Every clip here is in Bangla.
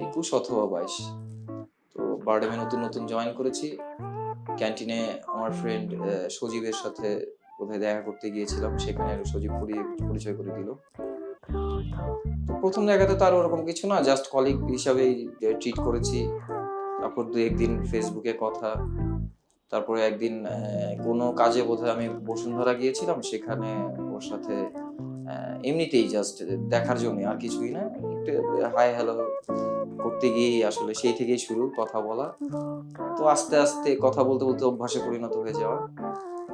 21 অথবা 22। তো বারডেমে নতুন নতুন জয়েন করেছি। ক্যান্টিনে আমার ফ্রেন্ড সজীবের সাথে কোথায় দেখা করতে গিয়েছিলাম, সেখানে সজীব পরিচয় করে দিল। তো প্রথম জায়গাতে তো আর ওরকম কিছু না, জাস্ট কলিগ হিসাবেই ট্রিট করেছি। তারপর 2-1 দিন ফেসবুকে কথা। তারপরে একদিন কোনো কাজে বোধহয় আমি বসুন্ধরা গিয়েছিলাম, সেখানে ওর সাথে এমনিতেই জাস্ট দেখার জন্যই, আর কিছুই না। একটু হাই হ্যালো করতে গিয়েই আসলে সেই থেকেই শুরু কথা বলা। তো আস্তে, আস্তে কথা বলতে, বলতে অভ্যাসে পরিণত হয়ে যাওয়া।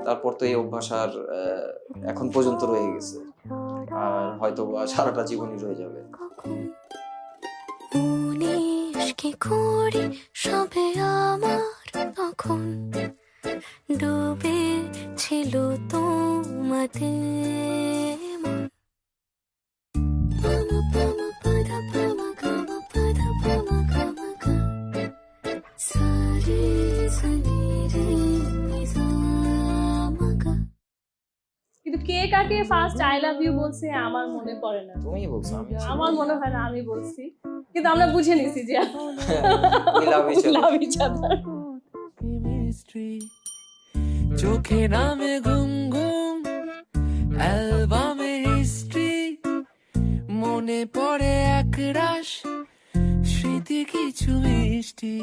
তারপর তো এই অভ্যাস আর এখন পর্যন্ত রয়ে গেছে। আর হয়তোবা সারাটা জীবনই রয়ে যাবে। কি করি সবে আমার তখন ডুবে ছিল তোমাতে মন। পামা পামা পাদা পামা গামা পাদা পামা গামা গা সারে সানি রে নিসা মাগা। কিন্তু কে কাকে ফার্স্ট আই লাভ ইউ বলছে আমার মনে পড়ে না। তুমিই বলছো, আমি আমার মনে হয় না আমি বলছি, কিন্তু আমরা বুঝে নিছি যে we love each other. Love each other. চোখে নামে ঘুম ঘুম, অ্যালবামে হিস্ট্রি, মনে পড়ে একরাশ স্মৃতি কিছু মিষ্টি।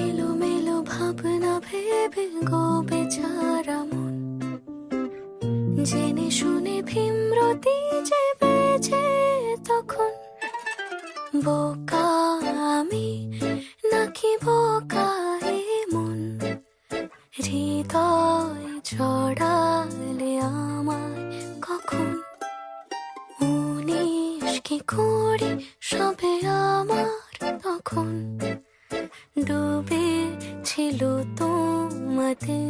এলোমেলো ভাবনা ভেবে গো বেচারা মন, জেনে শুনে ভীমরতি যে বেজে তখন। বোকা আমি নাকি বোকা এ মন, হৃদয় ছড়ালে আমায় কখন। 19 কি করি সবে আমার তখন ডুবে ছিল তোমাতে